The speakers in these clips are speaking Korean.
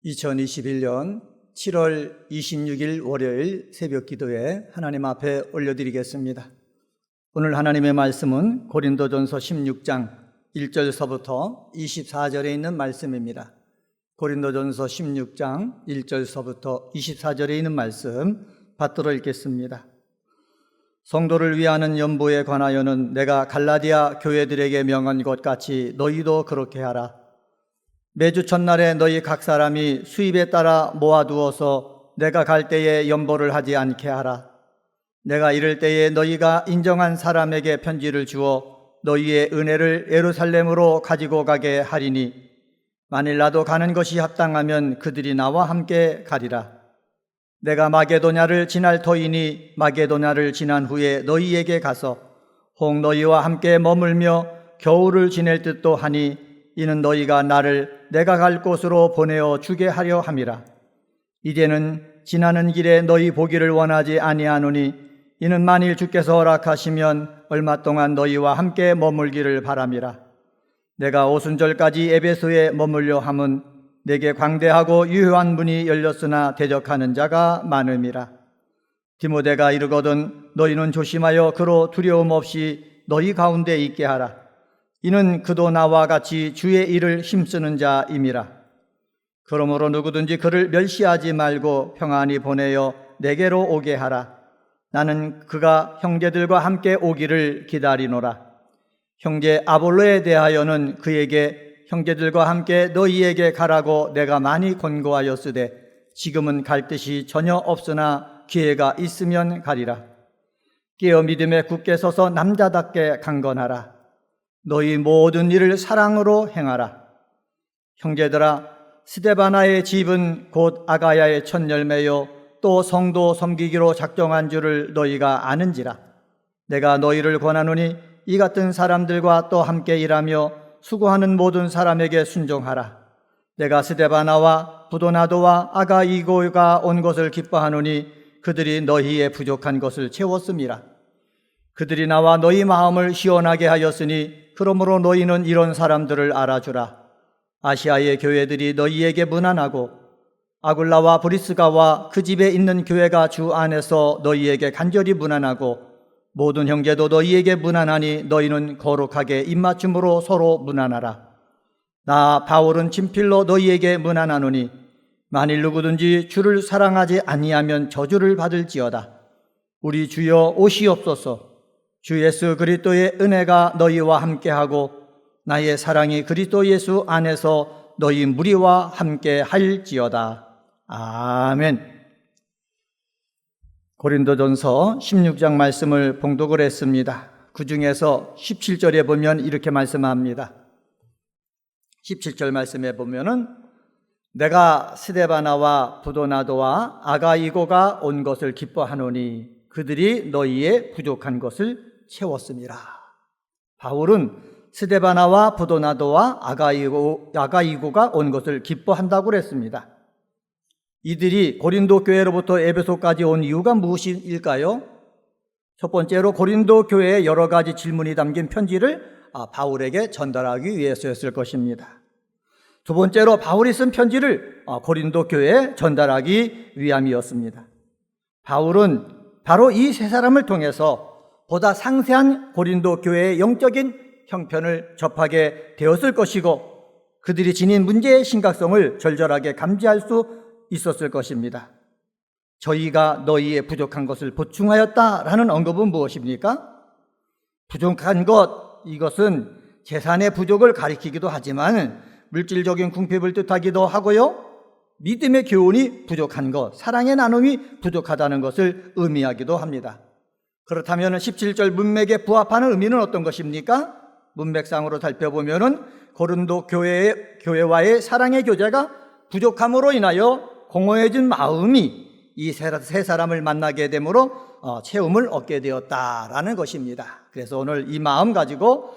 2021년 7월 26일 월요일 새벽 기도에 하나님 앞에 올려드리겠습니다. 오늘 하나님의 말씀은 고린도전서 16장 1절서부터 24절에 있는 말씀입니다. 고린도전서 16장 1절서부터 24절에 있는 말씀 받들어 읽겠습니다. 성도를 위하는 연보에 관하여는 내가 갈라디아 교회들에게 명한 것 같이 너희도 그렇게 하라. 매주 첫날에 너희 각 사람이 수입에 따라 모아두어서 내가 갈 때에 연보를 하지 않게 하라. 내가 이를 때에 너희가 인정한 사람에게 편지를 주어 너희의 은혜를 예루살렘으로 가지고 가게 하리니 만일 나도 가는 것이 합당하면 그들이 나와 함께 가리라. 내가 마게도냐를 지날 터이니 마게도냐를 지난 후에 너희에게 가서 혹 너희와 함께 머물며 겨울을 지낼 듯도 하니 이는 너희가 나를 내가 갈 곳으로 보내어 주게 하려 함이라. 이제는 지나는 길에 너희 보기를 원하지 아니하노니 이는 만일 주께서 허락하시면 얼마 동안 너희와 함께 머물기를 바람이라. 내가 오순절까지 에베소에 머물려 함은 내게 광대하고 유효한 문이 열렸으나 대적하는 자가 많음이라. 디모데가 이르거든 너희는 조심하여 그로 두려움 없이 너희 가운데 있게 하라. 이는 그도 나와 같이 주의 일을 힘쓰는 자임이라. 그러므로 누구든지 그를 멸시하지 말고 평안히 보내어 내게로 오게 하라. 나는 그가 형제들과 함께 오기를 기다리노라. 형제 아볼로에 대하여는 그에게 형제들과 함께 너희에게 가라고 내가 많이 권고하였으되 지금은 갈 뜻이 전혀 없으나 기회가 있으면 가리라. 깨어 믿음에 굳게 서서 남자답게 강건하라. 너희 모든 일을 사랑으로 행하라. 형제들아, 스데바나의 집은 곧 아가야의 첫 열매요 또 성도 섬기기로 작정한 줄을 너희가 아는지라. 내가 너희를 권하노니 이 같은 사람들과 또 함께 일하며 수고하는 모든 사람에게 순종하라. 내가 스데바나와 부도나도와 아가이고가 온 것을 기뻐하노니 그들이 너희의 부족한 것을 채웠음이라. 그들이 나와 너희 마음을 시원하게 하였으니 그러므로 너희는 이런 사람들을 알아주라. 아시아의 교회들이 너희에게 문안하고 아굴라와 브리스가와 그 집에 있는 교회가 주 안에서 너희에게 간절히 문안하고 모든 형제도 너희에게 문안하니 너희는 거룩하게 입맞춤으로 서로 문안하라. 나 바울은 친필로 너희에게 문안하노니 만일 누구든지 주를 사랑하지 아니하면 저주를 받을지어다. 우리 주여 오시옵소서. 주 예수 그리스도의 은혜가 너희와 함께하고 나의 사랑이 그리스도 예수 안에서 너희 무리와 함께 할지어다. 아멘. 고린도전서 16장 말씀을 봉독을 했습니다. 그 중에서 17절에 보면 이렇게 말씀합니다. 17절 말씀에 보면은 내가 스데바나와 부도나도와 아가이고가 온 것을 기뻐하노니 그들이 너희의 부족한 것을 채웠습니다. 바울은 스데바나와 부도나도와 아가이고가 온 것을 기뻐한다고 그랬습니다. 이들이 고린도 교회로부터 에베소까지 온 이유가 무엇일까요? 첫 번째로 고린도 교회에 여러 가지 질문이 담긴 편지를 바울에게 전달하기 위해서였을 것입니다. 두 번째로 바울이 쓴 편지를 고린도 교회에 전달하기 위함이었습니다. 바울은 바로 이 세 사람을 통해서 보다 상세한 고린도 교회의 영적인 형편을 접하게 되었을 것이고 그들이 지닌 문제의 심각성을 절절하게 감지할 수 있었을 것입니다. 저희가 너희의 부족한 것을 보충하였다라는 언급은 무엇입니까? 부족한 것, 이것은 재산의 부족을 가리키기도 하지만 물질적인 궁핍을 뜻하기도 하고요. 믿음의 교훈이 부족한 것, 사랑의 나눔이 부족하다는 것을 의미하기도 합니다. 그렇다면 17절 문맥에 부합하는 의미는 어떤 것입니까? 문맥상으로 살펴보면 고린도 교회와의 사랑의 교제가 부족함으로 인하여 공허해진 마음이 이 세 사람을 만나게 되므로 채움을 얻게 되었다라는 것입니다. 그래서 오늘 이 마음 가지고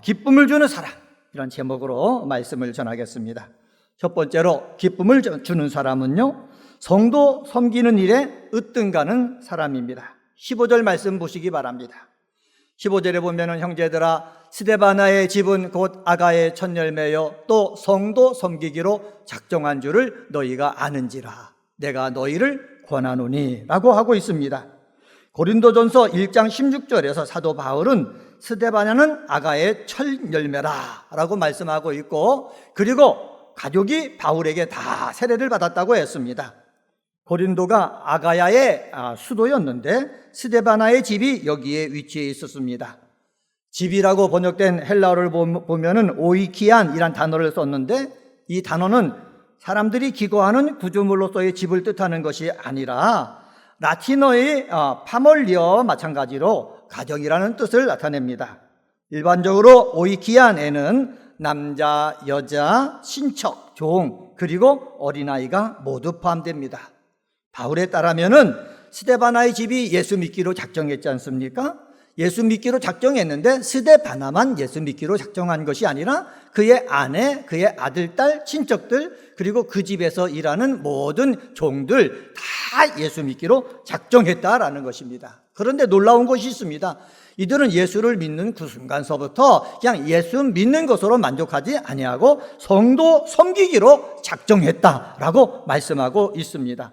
기쁨을 주는 사람, 이런 제목으로 말씀을 전하겠습니다. 첫 번째로 기쁨을 주는 사람은요, 성도 섬기는 일에 으뜸가는 사람입니다. 15절 말씀 보시기 바랍니다. 15절에 보면은 형제들아 스데바나의 집은 곧 아가의 첫 열매여 또 성도 섬기기로 작정한 줄을 너희가 아는지라 내가 너희를 권하노니 라고 하고 있습니다. 고린도전서 1장 16절에서 사도 바울은 스데바나는 아가의 첫 열매라 라고 말씀하고 있고, 그리고 가족이 바울에게 다 세례를 받았다고 했습니다. 고린도가 아가야의 수도였는데 스데바나의 집이 여기에 위치해 있었습니다. 집이라고 번역된 헬라어를 보면은 오이키안이란 단어를 썼는데, 이 단어는 사람들이 기거하는 구조물로서의 집을 뜻하는 것이 아니라 라틴어의 파몰리어와 마찬가지로 가정이라는 뜻을 나타냅니다. 일반적으로 오이키안에는 남자, 여자, 친척, 종, 그리고 어린아이가 모두 포함됩니다. 바울에 따르면은 스데바나의 집이 예수 믿기로 작정했지 않습니까? 예수 믿기로 작정했는데 스데바나만 예수 믿기로 작정한 것이 아니라 그의 아내, 그의 아들, 딸, 친척들, 그리고 그 집에서 일하는 모든 종들 다 예수 믿기로 작정했다라는 것입니다. 그런데 놀라운 것이 있습니다. 이들은 예수를 믿는 그 순간서부터 그냥 예수 믿는 것으로 만족하지 아니하고 성도 섬기기로 작정했다라고 말씀하고 있습니다.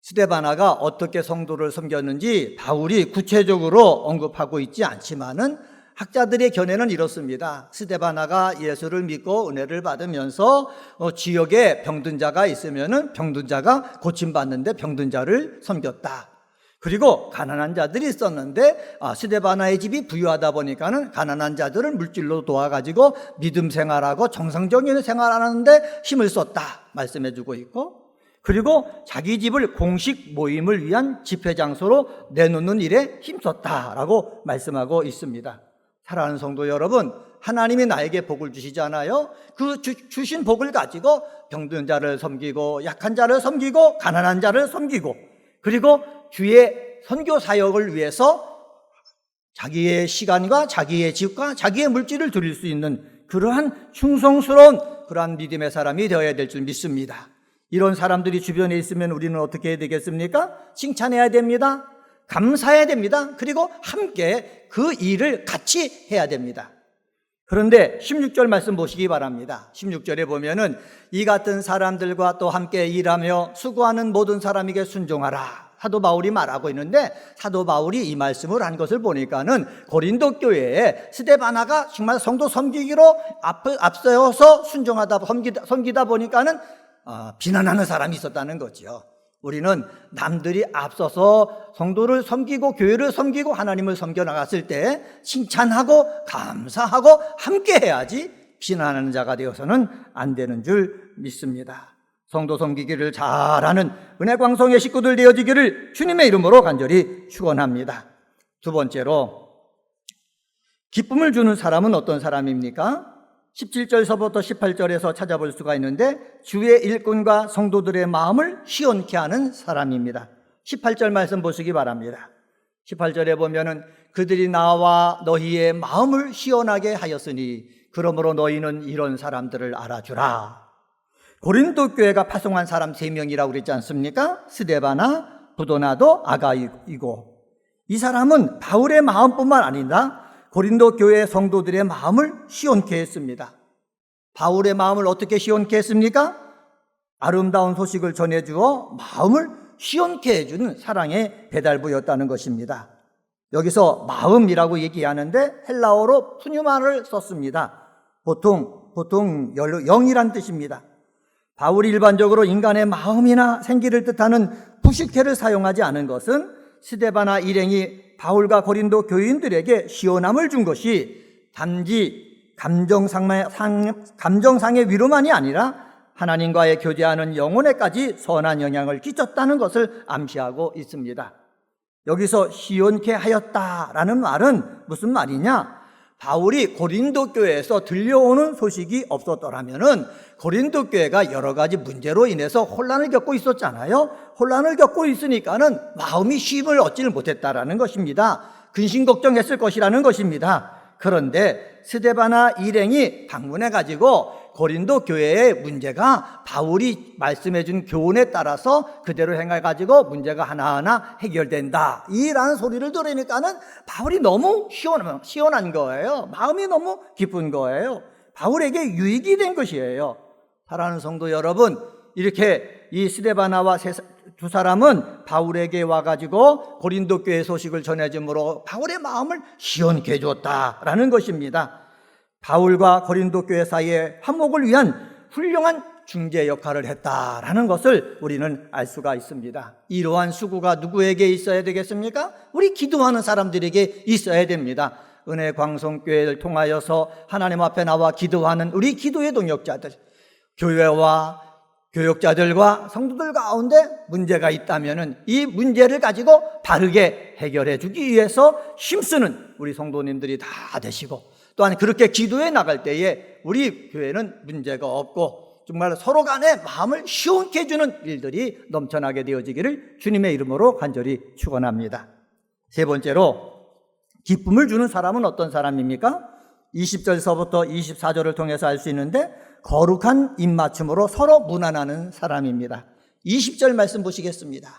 스데바나가 어떻게 성도를 섬겼는지 바울이 구체적으로 언급하고 있지 않지만은 학자들의 견해는 이렇습니다. 스데바나가 예수를 믿고 은혜를 받으면서 지역에 병든 자가 있으면은 병든 자가 고침받는데 병든 자를 섬겼다. 그리고 가난한 자들이 있었는데 스데바나의 집이 부유하다 보니까는 가난한 자들을 물질로 도와가지고 믿음 생활하고 정상적인 생활하는데 힘을 썼다 말씀해주고 있고, 그리고 자기 집을 공식 모임을 위한 집회 장소로 내놓는 일에 힘썼다라고 말씀하고 있습니다. 사랑하는 성도 여러분, 하나님이 나에게 복을 주시잖아요. 그 주신 복을 가지고 병든 자를 섬기고 약한 자를 섬기고 가난한 자를 섬기고, 그리고 주의 선교 사역을 위해서 자기의 시간과 자기의 집과 자기의 물질을 드릴 수 있는 그러한 충성스러운 그러한 믿음의 사람이 되어야 될 줄 믿습니다. 이런 사람들이 주변에 있으면 우리는 어떻게 해야 되겠습니까? 칭찬해야 됩니다. 감사해야 됩니다. 그리고 함께 그 일을 같이 해야 됩니다. 그런데 16절 말씀 보시기 바랍니다. 16절에 보면은 이 같은 사람들과 또 함께 일하며 수고하는 모든 사람에게 순종하라. 사도 바울이 말하고 있는데, 사도 바울이 이 말씀을 한 것을 보니까는 고린도 교회에 스데바나가 정말 성도 섬기기로 앞서서 순종하다 섬기다 보니까는 비난하는 사람이 있었다는 거죠. 우리는 남들이 앞서서 성도를 섬기고 교회를 섬기고 하나님을 섬겨 나갔을 때 칭찬하고 감사하고 함께 해야지 비난하는 자가 되어서는 안 되는 줄 믿습니다. 성도 섬기기를 잘하는 은혜광성의 식구들 되어지기를 주님의 이름으로 간절히 축원합니다. 두 번째로, 기쁨을 주는 사람은 어떤 사람입니까? 17절서부터 18절에서 찾아볼 수가 있는데 주의 일꾼과 성도들의 마음을 시원케 하는 사람입니다. 18절 말씀 보시기 바랍니다. 18절에 보면은 그들이 나와 너희의 마음을 시원하게 하였으니 그러므로 너희는 이런 사람들을 알아주라. 고린도 교회가 파송한 사람 3명이라고 그랬지 않습니까? 스데바나, 부도나도, 아가이고, 이 사람은 바울의 마음뿐만 아니라 고린도 교회 성도들의 마음을 시원케 했습니다. 바울의 마음을 어떻게 시원케 했습니까? 아름다운 소식을 전해주어 마음을 시원케 해주는 사랑의 배달부였다는 것입니다. 여기서 마음이라고 얘기하는데 헬라어로 푸뉴마를 썼습니다. 보통 영이란 뜻입니다. 바울이 일반적으로 인간의 마음이나 생기를 뜻하는 푸시케를 사용하지 않은 것은 스데바나 일행이 바울과 고린도 교인들에게 시원함을 준 것이 단지 감정상의 위로만이 아니라 하나님과의 교제하는 영혼에까지 선한 영향을 끼쳤다는 것을 암시하고 있습니다. 여기서 시원케 하였다라는 말은 무슨 말이냐? 바울이 고린도 교회에서 들려오는 소식이 없었더라면은 고린도 교회가 여러 가지 문제로 인해서 혼란을 겪고 있었잖아요. 혼란을 겪고 있으니까는 마음이 쉼을 얻지를 못했다라는 것입니다. 근심 걱정했을 것이라는 것입니다. 그런데 스데바나 일행이 방문해가지고 고린도 교회의 문제가 바울이 말씀해준 교훈에 따라서 그대로 행해가지고 문제가 하나하나 해결된다, 이라는 소리를 들으니까는 바울이 너무 시원한 거예요. 마음이 너무 기쁜 거예요. 바울에게 유익이 된 것이에요. 사랑하는 성도 여러분, 이렇게 이 스데바나와 두 사람은 바울에게 와가지고 고린도 교회 소식을 전해줌으로 바울의 마음을 시원케 해줬다라는 것입니다. 바울과 고린도 교회 사이의 화목을 위한 훌륭한 중재 역할을 했다라는 것을 우리는 알 수가 있습니다. 이러한 수고가 누구에게 있어야 되겠습니까? 우리 기도하는 사람들에게 있어야 됩니다. 은혜광성교회를 통하여서 하나님 앞에 나와 기도하는 우리 기도의 동역자들, 교회와 교역자들과 성도들 가운데 문제가 있다면은 이 문제를 가지고 바르게 해결해 주기 위해서 힘쓰는 우리 성도님들이 다 되시고, 또한 그렇게 기도해 나갈 때에 우리 교회는 문제가 없고 정말 서로 간에 마음을 시원케 해주는 일들이 넘쳐나게 되어지기를 주님의 이름으로 간절히 축원합니다. 세 번째로, 기쁨을 주는 사람은 어떤 사람입니까? 20절서부터 24절을 통해서 알 수 있는데, 거룩한 입맞춤으로 서로 문안하는 사람입니다. 20절 말씀 보시겠습니다.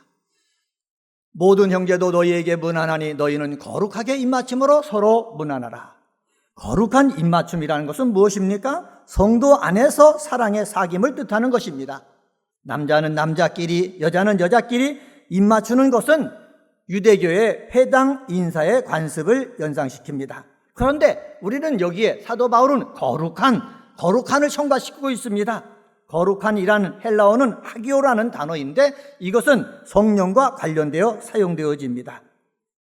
모든 형제도 너희에게 문안하니 너희는 거룩하게 입맞춤으로 서로 문안하라. 거룩한 입맞춤이라는 것은 무엇입니까? 성도 안에서 사랑의 사귐을 뜻하는 것입니다. 남자는 남자끼리, 여자는 여자끼리 입맞추는 것은 유대교의 회당 인사의 관습을 연상시킵니다. 그런데 우리는 여기에 사도 바울은 거룩한을 첨가시키고 있습니다. 거룩한이라는 헬라어는 하기오라는 단어인데 이것은 성령과 관련되어 사용되어집니다.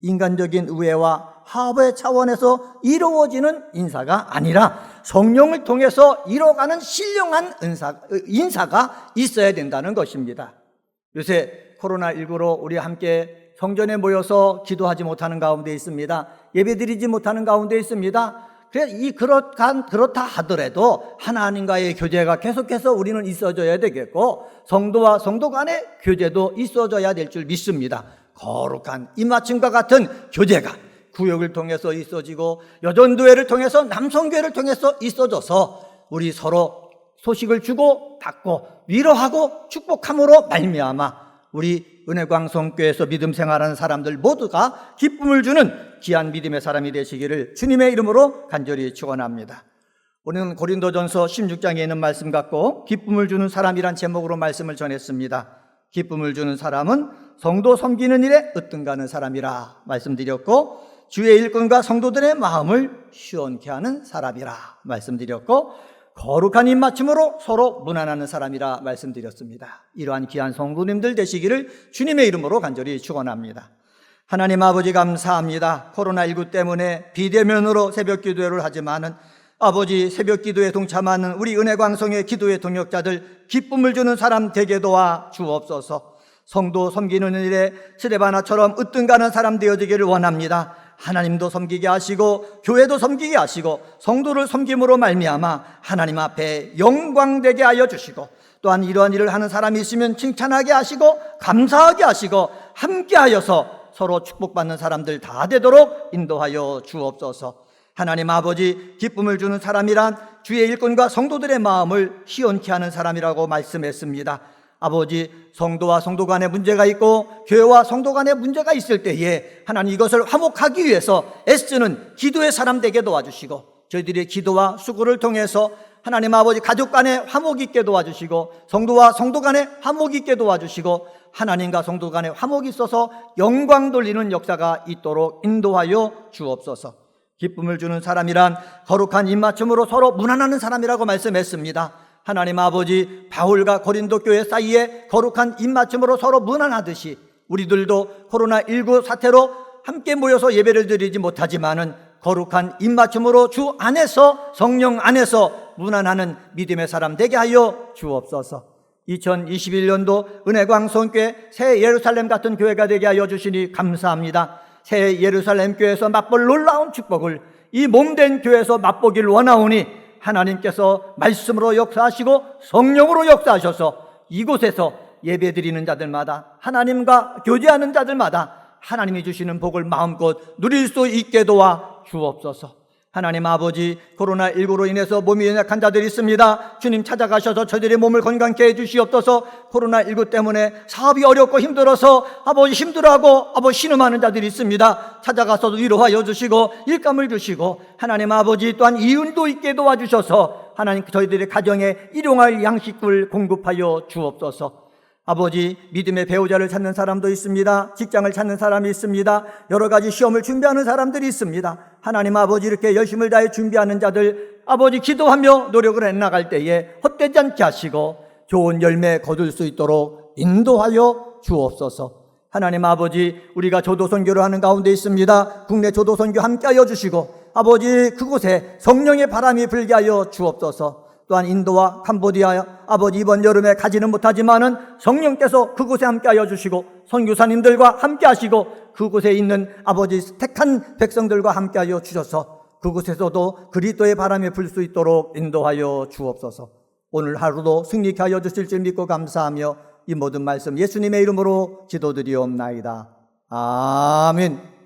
인간적인 우애와 화합의 차원에서 이루어지는 인사가 아니라 성령을 통해서 이뤄가는 신령한 인사가 있어야 된다는 것입니다. 요새 코로나19로 우리 함께 성전에 모여서 기도하지 못하는 가운데 있습니다. 예배드리지 못하는 가운데 있습니다. 그렇다 하더라도 하나님과의 교제가 계속해서 우리는 있어져야 되겠고, 성도와 성도 간의 교제도 있어져야 될 줄 믿습니다. 거룩한 입맞춤과 같은 교제가 구역을 통해서 있어지고 여전도회를 통해서 남성교회를 통해서 있어져서 우리 서로 소식을 주고 받고 위로하고 축복함으로 말미암아 우리 은혜광성교회에서 믿음 생활하는 사람들 모두가 기쁨을 주는 귀한 믿음의 사람이 되시기를 주님의 이름으로 간절히 축원합니다. 오늘은 고린도전서 16장에 있는 말씀 갖고 기쁨을 주는 사람이란 제목으로 말씀을 전했습니다. 기쁨을 주는 사람은 성도 섬기는 일에 으뜸가는 사람이라 말씀드렸고, 주의 일꾼과 성도들의 마음을 시원케 하는 사람이라 말씀드렸고, 거룩한 입맞춤으로 서로 문안하는 사람이라 말씀드렸습니다. 이러한 귀한 성도님들 되시기를 주님의 이름으로 간절히 축원합니다. 하나님 아버지 감사합니다. 코로나19 때문에 비대면으로 새벽 기도회를 하지만은 아버지, 새벽 기도에 동참하는 우리 은혜광성의 기도의 동역자들 기쁨을 주는 사람 되게 도와 주옵소서. 성도 섬기는 일에 스데바나처럼 으뜸가는 사람 되어지기를 원합니다. 하나님도 섬기게 하시고 교회도 섬기게 하시고 성도를 섬김으로 말미암아 하나님 앞에 영광되게 하여 주시고, 또한 이러한 일을 하는 사람이 있으면 칭찬하게 하시고 감사하게 하시고 함께하여서 서로 축복받는 사람들 다 되도록 인도하여 주옵소서. 하나님 아버지, 기쁨을 주는 사람이란 주의 일꾼과 성도들의 마음을 시원케 하는 사람이라고 말씀했습니다. 아버지, 성도와 성도 간에 문제가 있고 교회와 성도 간에 문제가 있을 때에 하나님 이것을 화목하기 위해서 애쓰는 기도의 사람 되게 도와주시고, 저희들의 기도와 수고를 통해서 하나님 아버지 가족 간에 화목이 있게 도와주시고, 성도와 성도 간에 화목이 있게 도와주시고, 하나님과 성도 간에 화목이 있어서 영광 돌리는 역사가 있도록 인도하여 주옵소서. 기쁨을 주는 사람이란 거룩한 입맞춤으로 서로 문안하는 사람이라고 말씀했습니다. 하나님 아버지, 바울과 고린도 교회 사이에 거룩한 입맞춤으로 서로 문안하듯이 우리들도 코로나19 사태로 함께 모여서 예배를 드리지 못하지만은 거룩한 입맞춤으로 주 안에서, 성령 안에서 문안하는 믿음의 사람 되게 하여 주옵소서. 2021년도 은혜광성교회 새 예루살렘 같은 교회가 되게 하여 주시니 감사합니다. 새 예루살렘 교회에서 맛볼 놀라운 축복을 이 몸된 교회에서 맛보길 원하오니 하나님께서 말씀으로 역사하시고 성령으로 역사하셔서 이곳에서 예배드리는 자들마다, 하나님과 교제하는 자들마다 하나님이 주시는 복을 마음껏 누릴 수 있게 도와 주옵소서. 하나님 아버지, 코로나19로 인해서 몸이 연약한 자들이 있습니다. 주님 찾아가셔서 저들의 몸을 건강케 해주시옵소서. 코로나19 때문에 사업이 어렵고 힘들어서 아버지 힘들어하고 아버지 신음하는 자들이 있습니다. 찾아가서도 위로하여 주시고 일감을 주시고, 하나님 아버지 또한 이윤도 있게 도와주셔서 하나님 저희들의 가정에 일용할 양식을 공급하여 주옵소서. 아버지, 믿음의 배우자를 찾는 사람도 있습니다. 직장을 찾는 사람이 있습니다. 여러 가지 시험을 준비하는 사람들이 있습니다. 하나님 아버지, 이렇게 열심을 다해 준비하는 자들 아버지 기도하며 노력을 해나갈 때에 헛되지 않게 하시고 좋은 열매 거둘 수 있도록 인도하여 주옵소서. 하나님 아버지, 우리가 조도 선교를 하는 가운데 있습니다. 국내 조도 선교 함께하여 주시고 아버지, 그곳에 성령의 바람이 불게 하여 주옵소서. 또한 인도와 캄보디아 아버지, 이번 여름에 가지는 못하지만은 성령께서 그곳에 함께하여 주시고 선교사님들과 함께하시고 그곳에 있는 아버지 택한 백성들과 함께하여 주셔서 그곳에서도 그리스도의 바람이 불 수 있도록 인도하여 주옵소서. 오늘 하루도 승리케 하여 주실 줄 믿고 감사하며 이 모든 말씀 예수님의 이름으로 기도드리옵나이다. 아멘.